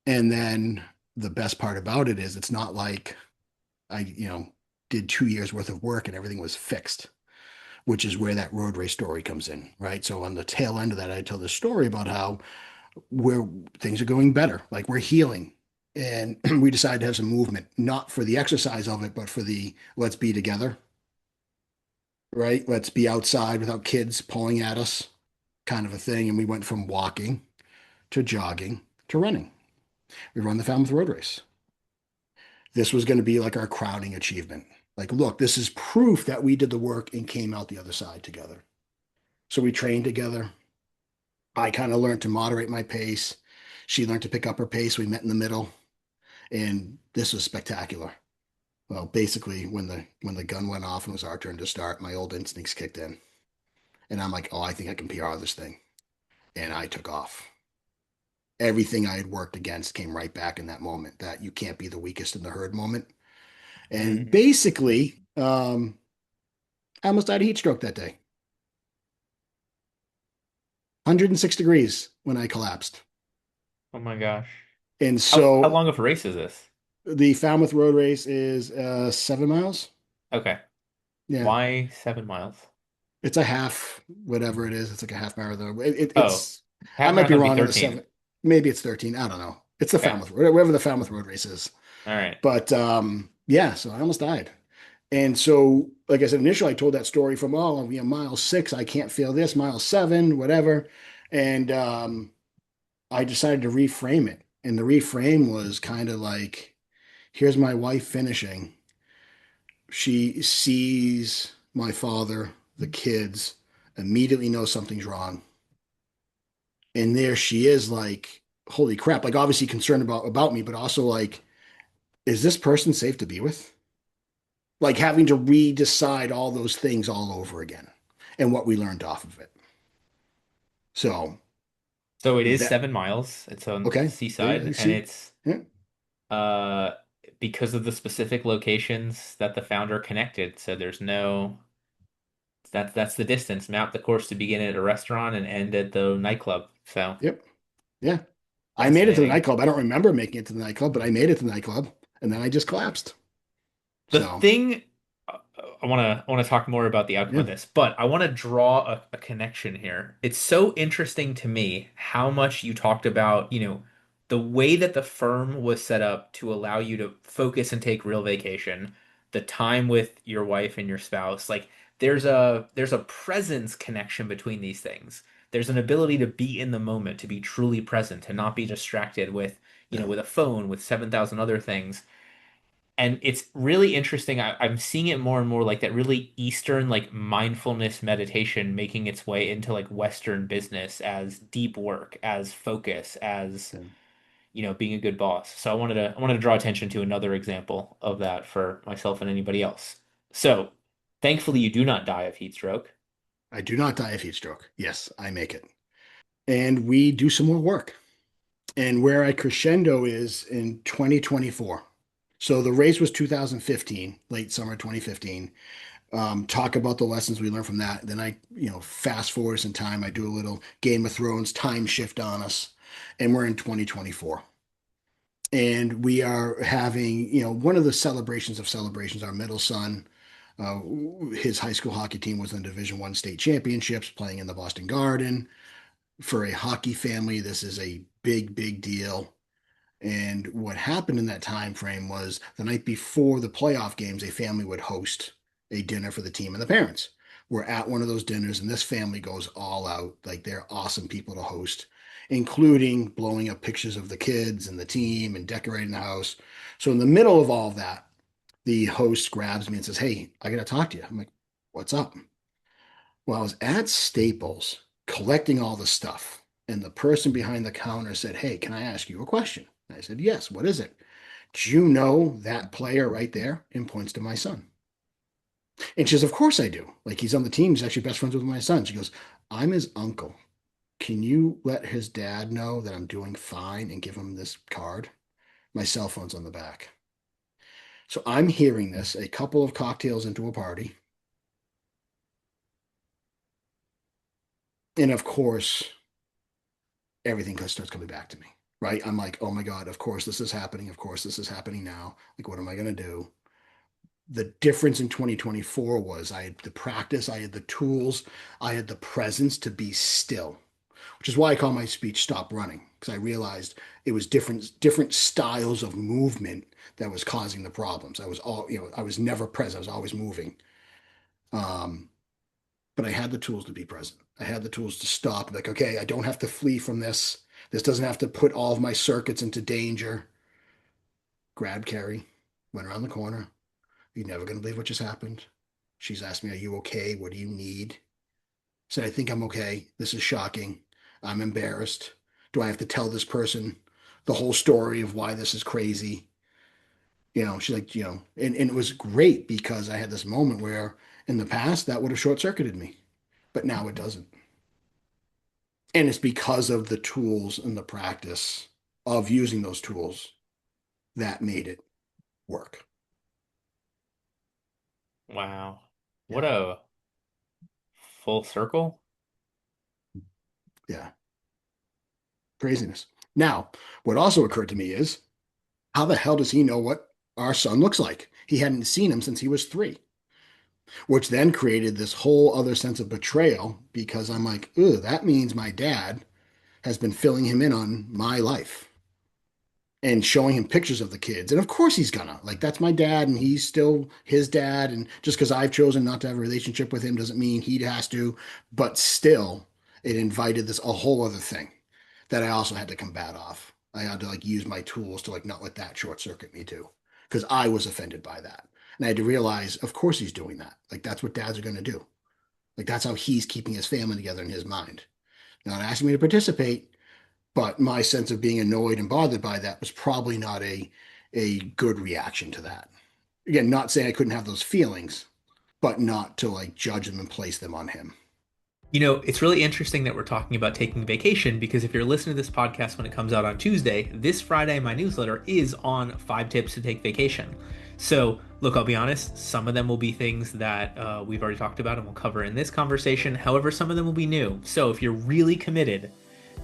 And then the best part about it is it's not like I did 2 years worth of work and everything was fixed, which is where that road race story comes in, right? So on the tail end of that, I tell the story about how where things are going better, like we're healing. And we decided to have some movement, not for the exercise of it, but for the let's be together, right? Let's be outside without kids pulling at us kind of a thing. And we went from walking to jogging to running. We run the Falmouth Road Race. This was going to be like our crowning achievement. Like, look, this is proof that we did the work and came out the other side together. So we trained together. I kind of learned to moderate my pace. She learned to pick up her pace. We met in the middle, and this was spectacular. Well, basically, when the gun went off and it was our turn to start, my old instincts kicked in, and I'm like, oh, I think I can PR this thing, and I took off. Everything I had worked against came right back in that moment. That you can't be the weakest in the herd moment. And Mhm. basically, I almost died of heat stroke that day. 106 degrees when I collapsed. Oh my gosh. And How so long of a race is this? the Falmouth Road Race is 7 miles. Okay. Yeah, Why 7 miles? it's a half, whatever it is. It's like a half marathon. Oh, I half might be marathon would be wrong on the 13. seven. Maybe it's 13. I don't know. It's the Okay. Falmouth, whatever the Falmouth Road Race is. All right. But yeah, so I almost died. And so, like I said, initially I told that story from, mile 6, I can't feel this, mile 7, whatever. And I decided to reframe it. And the reframe was kind of like, here's my wife finishing. She sees my father, the kids, immediately knows something's wrong. And there she is, like, holy crap, like obviously concerned about me, but also like, is this person safe to be with? Like having to redecide all those things all over again and what we learned off of it. So So it is that 7 miles. It's on okay. Yeah, seaside, you and see? it's Yeah. uh because of the specific locations that the founder connected. So there's no that's the distance. Map the course to begin at a restaurant and end at the nightclub. So Yep. Yeah. I made it to the fascinating. nightclub. I don't remember making it to the nightclub, but I made it to the nightclub and then I just collapsed. The So thing I want to talk more about the outcome Yeah. of this, but I want to draw a connection here. It's so interesting to me how much you talked about, the way that the firm was set up to allow you to focus and take real vacation, the time with your wife and your spouse. Like there's a presence connection between these things. There's an ability to be in the moment, to be truly present, to not be distracted with, Yeah. with a phone, with 7,000 other things. And it's really interesting. I'm seeing it more and more like that really Eastern, like mindfulness meditation making its way into like Western business as deep work, as focus, as, Yeah. being a good boss. So I wanted to draw attention to another example of that for myself and anybody else. So thankfully you do not die of heat stroke. I do not die of heat stroke. Yes, I make it. And we do some more work. And where I crescendo is in 2024. So the race was 2015, late summer 2015. Talk about the lessons we learned from that. Then I, fast forward some time. I do a little Game of Thrones time shift on us, and we're in 2024. And we are having, one of the celebrations of celebrations. Our middle son, uh, his high school hockey team was in Division One state championships, playing in the Boston Garden. For a hockey family, this is a big, big deal. And what happened in that time frame was the night before the playoff games, a family would host a dinner for the team and the parents. We're at one of those dinners, and this family goes all out. Like they're awesome people to host, including blowing up pictures of the kids and the team and decorating the house. So in the middle of all of that, the host grabs me and says, "Hey, I got to talk to you." I'm like, "What's up?" Well, I was at Staples collecting all the stuff, and the person behind the counter said, "Hey, can I ask you a question?" I said, "Yes, what is it?" "Do you know that player right there?" And points to my son. And she says, "Of course I do. Like he's on the team. He's actually best friends with my son." She goes, "I'm his uncle. Can you let his dad know that I'm doing fine and give him this card? My cell phone's on the back." So I'm hearing this a couple of cocktails into a party. And of course, everything starts coming back to me, right? I'm like, oh my God, of course this is happening. Of course this is happening now. Like, what am I going to do? The difference in 2024 was I had the practice, I had the tools, I had the presence to be still, which is why I call my speech Stop Running, because I realized it was different styles of movement that was causing the problems. I was never present. I was always moving. Um, but I had the tools to be present. I had the tools to stop. Like, okay, I don't have to flee from this. This doesn't have to put all of my circuits into danger. Grabbed Carrie, went around the corner. "You're never going to believe what just happened." She's asked me, "Are you okay? What do you need?" I said, "I think I'm okay. This is shocking. I'm embarrassed. Do I have to tell this person the whole story of why this is crazy?" She's like, and it was great because I had this moment where in the past that would have short circuited me, but now it doesn't. And it's because of the tools and the practice of using those tools that made it work. Wow. What Yeah. a full circle. Yeah. Craziness. Now, what also occurred to me is how the hell does he know what our son looks like? He hadn't seen him since he was 3, which then created this whole other sense of betrayal because I'm like, ugh, that means my dad has been filling him in on my life and showing him pictures of the kids. And of course he's gonna. Like, that's my dad, and he's still his dad. And just because I've chosen not to have a relationship with him doesn't mean he has to. But still, it invited this a whole other thing that I also had to combat off. I had to like use my tools to like not let that short circuit me too. Because I was offended by that. And I had to realize, of course he's doing that. Like that's what dads are gonna do. Like that's how he's keeping his family together in his mind. Not asking me to participate, but my sense of being annoyed and bothered by that was probably not a good reaction to that. Again, not saying I couldn't have those feelings, but not to like judge them and place them on him. It's really interesting that we're talking about taking vacation because if you're listening to this podcast when it comes out on Tuesday, this Friday, my newsletter is on 5 tips to take vacation. So, look, I'll be honest, some of them will be things that we've already talked about and we'll cover in this conversation. However, some of them will be new. So, if you're really committed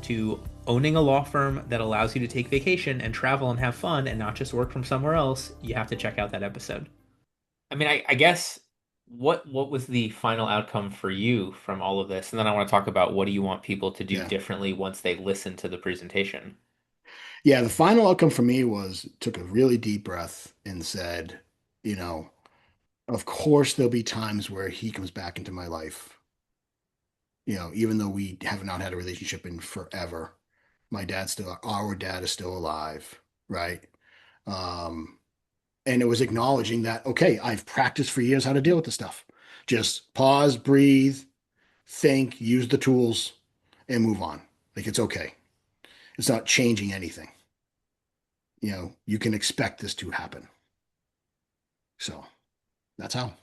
to owning a law firm that allows you to take vacation and travel and have fun and not just work from somewhere else, you have to check out that episode. I mean, I guess what was the final outcome for you from all of this? And then I want to talk about what do you want people to do Yeah. differently once they listen to the presentation. Yeah. The final outcome for me was took a really deep breath and said, you know, of course there'll be times where he comes back into my life. Even though we have not had a relationship in forever, our dad is still alive, right? Um, and it was acknowledging that, okay, I've practiced for years how to deal with this stuff. Just pause, breathe, think, use the tools, and move on. Like it's okay. It's not changing anything. You can expect this to happen. So that's how.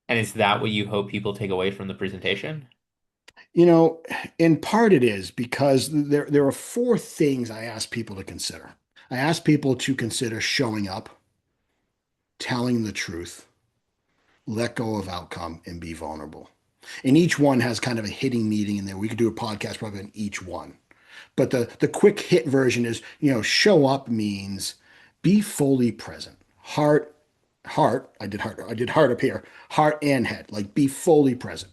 And is that what you hope people take away from the presentation? You know, in part it is because there are four things I ask people to consider. I ask people to consider showing up, telling the truth, let go of outcome, and be vulnerable. And each one has kind of a hitting meeting in there. We could do a podcast probably on each one. But the quick hit version is, show up means be fully present. I did heart up here, heart and head, like be fully present.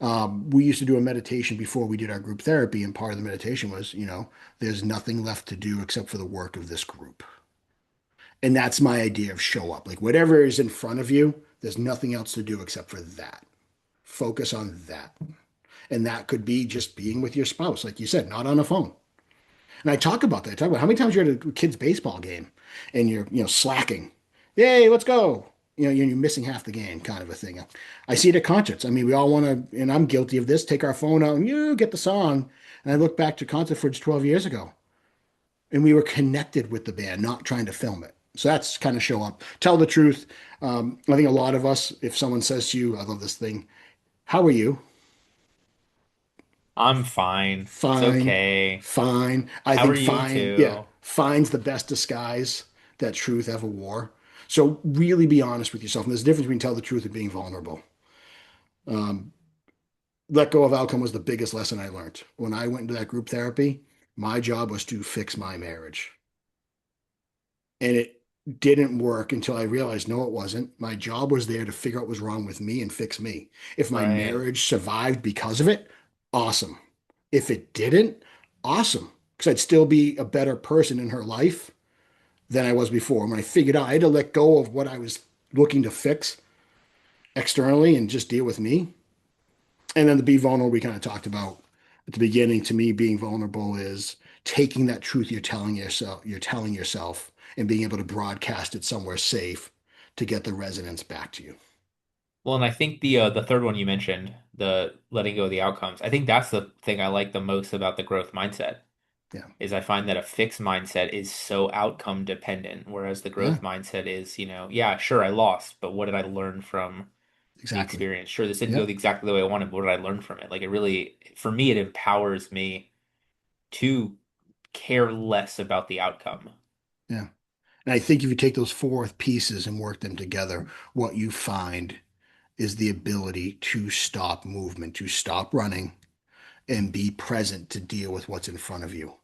We used to do a meditation before we did our group therapy, and part of the meditation was, there's nothing left to do except for the work of this group. And that's my idea of show up. Like whatever is in front of you, there's nothing else to do except for that. Focus on that. And that could be just being with your spouse, like you said, not on a phone. And I talk about that. I talk about how many times you're at a kid's baseball game and you're, slacking. Yay, let's go. You're missing half the game, kind of a thing. I see it at concerts. I mean, we all want to, and I'm guilty of this, take our phone out and you get the song. And I look back to concert footage 12 years ago, and we were connected with the band, not trying to film it. So that's kind of show up. Tell the truth. I think a lot of us, if someone says to you, I love this thing, how are you? I'm fine. It's Fine, okay. fine. I How are think you fine, yeah, too? fine's the best disguise that truth ever wore. So really be honest with yourself. And there's a difference between tell the truth and being vulnerable. Um, Let go of outcome was the biggest lesson I learned. When I went into that group therapy, my job was to fix my marriage. And it didn't work until I realized, no, it wasn't. My job was there to figure out what was wrong with me and fix me. If my Right. marriage survived because of it, awesome. If it didn't, awesome. Because I'd still be a better person in her life than I was before. When I figured out I had to let go of what I was looking to fix externally and just deal with me. And then to be vulnerable, we kind of talked about at the beginning. To me, being vulnerable is taking that truth you're telling yourself and being able to broadcast it somewhere safe to get the resonance back to you. Well, and I think the third one you mentioned, the letting go of the outcomes, I think that's the thing I like the most about the growth mindset, Yeah. is I find that a fixed mindset is so outcome dependent, whereas the Yeah. growth mindset is, yeah, sure, I lost, but what did I learn from the Exactly. experience? Sure, this didn't go Yep. exactly the way I wanted, but what did I learn from it? Like it really, for me, it empowers me to care less about the outcome. Yeah. And I think if you take those four pieces and work them together, what you find is the ability to stop movement, to stop running, and be present to deal with what's in front of you.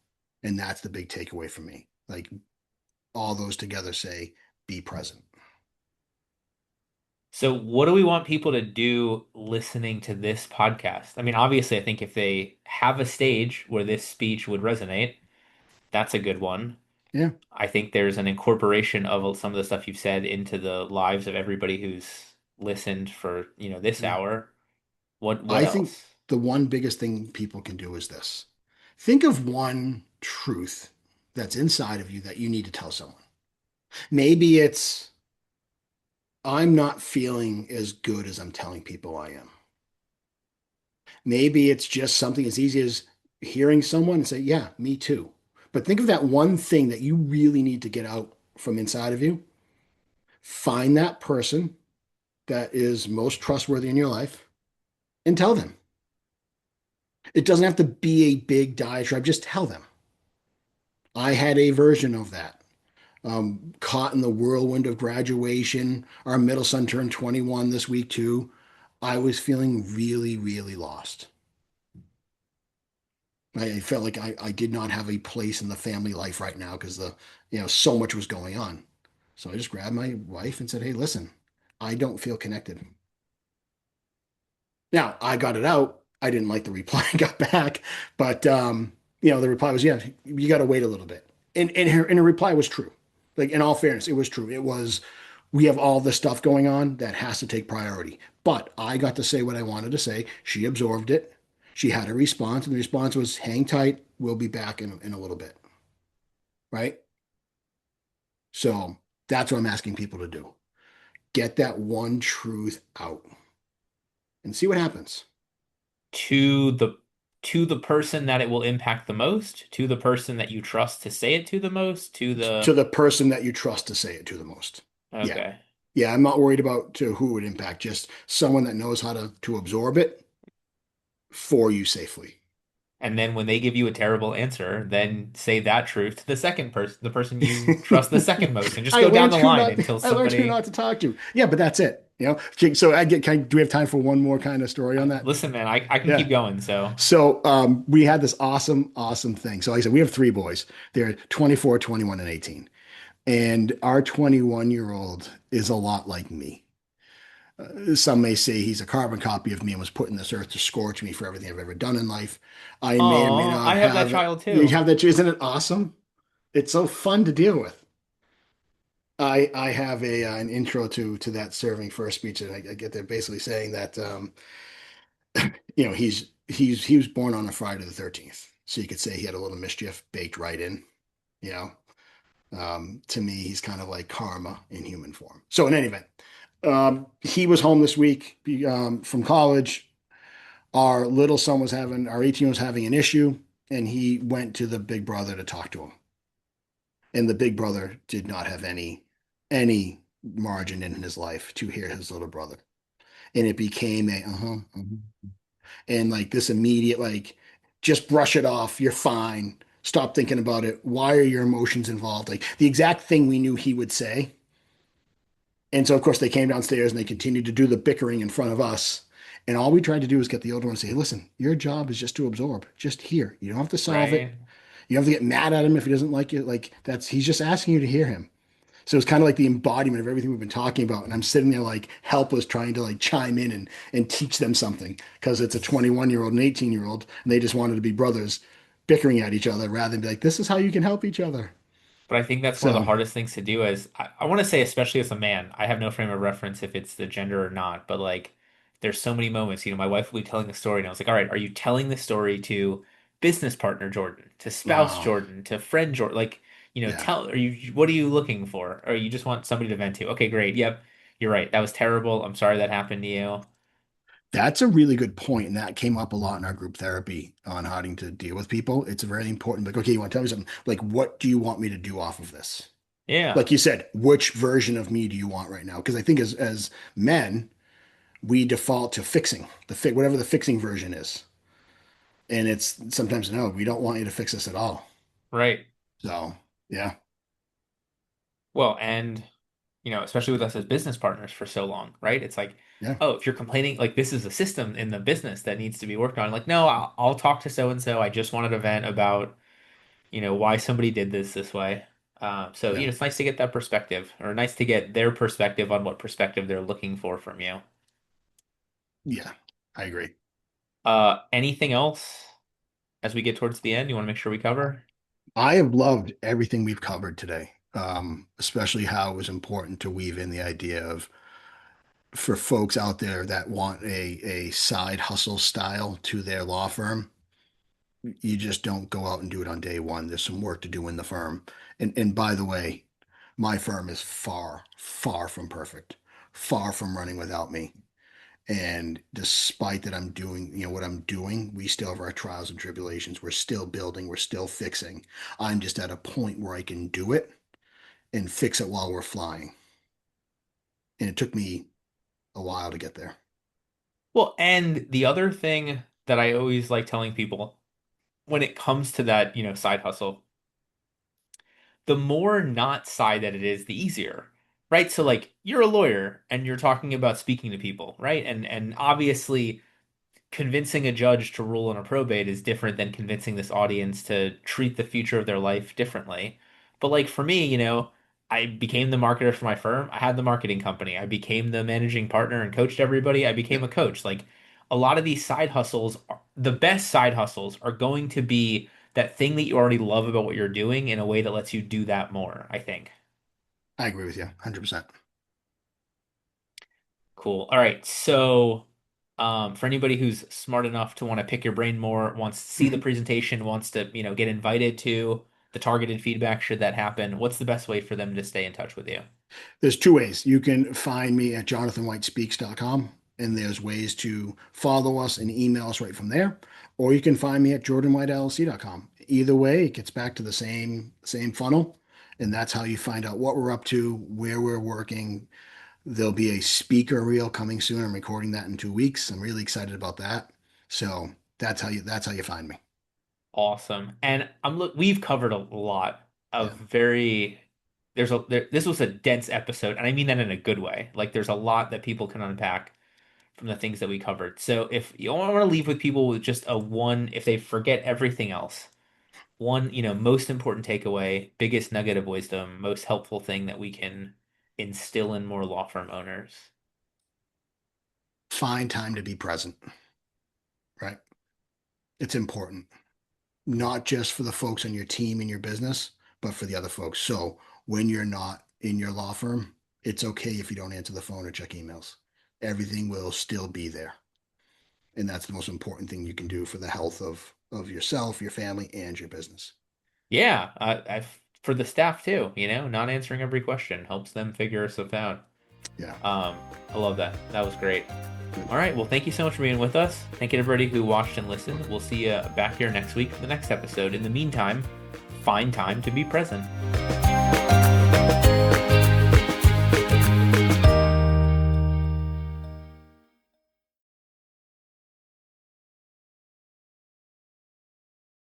And that's the big takeaway for me. Like all those together say, be present. So, what do we want people to do listening to this podcast? I mean, obviously, I think if they have a stage where this speech would resonate, that's a good one. Yeah. I think there's an incorporation of some of the stuff you've said into the lives of everybody who's listened for, this Yeah. hour. What I think else? the one biggest thing people can do is this. Think of one truth that's inside of you that you need to tell someone. Maybe it's, I'm not feeling as good as I'm telling people I am. Maybe it's just something as easy as hearing someone and say, yeah, me too. But think of that one thing that you really need to get out from inside of you. Find that person that is most trustworthy in your life and tell them. It doesn't have to be a big diatribe, just tell them. I had a version of that. Caught in the whirlwind of graduation. Our middle son turned 21 this week, too. I was feeling really, really lost. I felt like I did not have a place in the family life right now because so much was going on. So I just grabbed my wife and said, hey, listen, I don't feel connected. Now, I got it out. I didn't like the reply I got back, but the reply was, yeah, you got to wait a little bit. And her reply was true. Like in all fairness, it was true. It was, we have all this stuff going on that has to take priority. But I got to say what I wanted to say. She absorbed it. She had a response, and the response was, hang tight. We'll be back in a little bit. Right. So that's what I'm asking people to do. Get that one truth out and see what happens. To the person that it will impact the most, to the person that you trust to say it to the most, to To the the person that you trust to say it to the most. Yeah. okay. Yeah, I'm not worried about to who it would impact, just someone that knows how to absorb it for you safely. And then when they give you a terrible answer, then say that truth to the second person, the person you trust the second most, and just I go down learned the who line not until I learned who somebody not to talk to. Yeah, but that's it. Okay, so do we have time for one more kind of story on that? listen, man, I can Yeah. keep going. So, So we had this awesome thing. So like I said, we have three boys. They're 24, 21, and 18. And our 21-year-old is a lot like me. Some may say he's a carbon copy of me and was put in this earth to scorch me for everything I've ever done in life. I may or may oh, not I have that have it. child You too. have that. Isn't it awesome? It's so fun to deal with. I have an intro to that serving first speech, and I get there basically saying that he was born on a Friday the 13th, so you could say he had a little mischief baked right in. You know, to me, he's kind of like karma in human form. So in any event, he was home this week from college. Our 18 was having an issue, and he went to the big brother to talk to him. And the big brother did not have any margin in his life to hear his little brother. And it became and like this immediate, like, just brush it off. You're fine. Stop thinking about it. Why are your emotions involved? Like the exact thing we knew he would say. And so, of course, they came downstairs and they continued to do the bickering in front of us. And all we tried to do was get the older one to say, hey, listen, your job is just to absorb, just hear. You don't have to solve it. Right. You don't have to get mad at him if he doesn't like you. Like he's just asking you to hear him. So it's kind of like the embodiment of everything we've been talking about. And I'm sitting there like helpless, trying to like chime in and teach them something because it's a 21-year-old and 18-year-old and they just wanted to be brothers bickering at each other rather than be like, this is how you can help each other. But I think that's one of the So, hardest things to do as I want to say, especially as a man, I have no frame of reference if it's the gender or not, but like there's so many moments, my wife will be telling a story and I was like, all right, are you telling the story to business partner Jordan, to spouse oh, Jordan, to friend Jordan? Like, yeah. what are you looking for? Or you just want somebody to vent to? Okay, great. Yep. You're right. That was terrible. I'm sorry that happened to you. That's a really good point, and that came up a lot in our group therapy on how to deal with people. It's very important. Like, okay, you want to tell me something? Like, what do you want me to do off of this? Yeah. Like you said, which version of me do you want right now? Because I think as men, we default to fixing whatever the fixing version is, and it's sometimes no, we don't want you to fix this at all. Right. So yeah, Well, and especially with us as business partners for so long, right? It's like, yeah, oh, if you're complaining, like this is a system in the business that needs to be worked on. Like, no, I'll talk to so and so. I just wanted to vent about, why somebody did this way. So, yeah, it's nice to get that perspective, or nice to get their perspective on what perspective they're looking for from you. yeah. I agree. Anything else as we get towards the end you want to make sure we cover? I have loved everything we've covered today, especially how it was important to weave in the idea of for folks out there that want a side hustle style to their law firm, you just don't go out and do it on day one. There's some work to do in the firm. And by the way, my firm is far from perfect, far from running without me. And despite that I'm doing, what I'm doing, we still have our trials and tribulations. We're still building, we're still fixing. I'm just at a point where I can do it and fix it while we're flying. And it took me a while to get there. Well, and the other thing that I always like telling people when it comes to that, side hustle, the more not side that it is, the easier. Right? So like you're a lawyer and you're talking about speaking to people, right? And obviously convincing a judge to rule on a probate is different than convincing this audience to treat the future of their life differently. But like for me, I became the marketer for my firm. I had the marketing company. I became the managing partner and coached everybody. I became Yep. a coach. Like a lot of these side hustles, the best side hustles are going to be that thing that you already love about what you're doing in a way that lets you do that more, I think. I agree with you 100%. Cool. All right. So, for anybody who's smart enough to want to pick your brain more, wants to see the Mhm. presentation, wants to, get invited to the targeted feedback, should that happen, what's the best way for them to stay in touch with you? There's two ways. You can find me at jonathanwhitespeaks.com, and there's ways to follow us and email us right from there. Or you can find me at jordanwhitellc.com. Either way, it gets back to the same funnel, and that's how you find out what we're up to, where we're working. There'll be a speaker reel coming soon. I'm recording that in 2 weeks. I'm really excited about that. So that's how you find me. Awesome. And we've covered a lot Yeah. of this was a dense episode, and I mean that in a good way. Like there's a lot that people can unpack from the things that we covered. So if you want to leave with people with just a one, if they forget everything else, one, most important takeaway, biggest nugget of wisdom, most helpful thing that we can instill in more law firm owners. Find time to be present, right? It's important, not just for the folks on your team and your business, but for the other folks. So when you're not in your law firm, it's okay if you don't answer the phone or check emails. Everything will still be there. And that's the most important thing you can do for the health of yourself, your family, and your business. Yeah, for the staff too, not answering every question helps them figure stuff out. Yeah. I love that. That was great. All right. Well, thank you so much for being with us. Thank you to everybody who watched and listened. We'll see you back here next week for the next episode. In the meantime, find time to be present.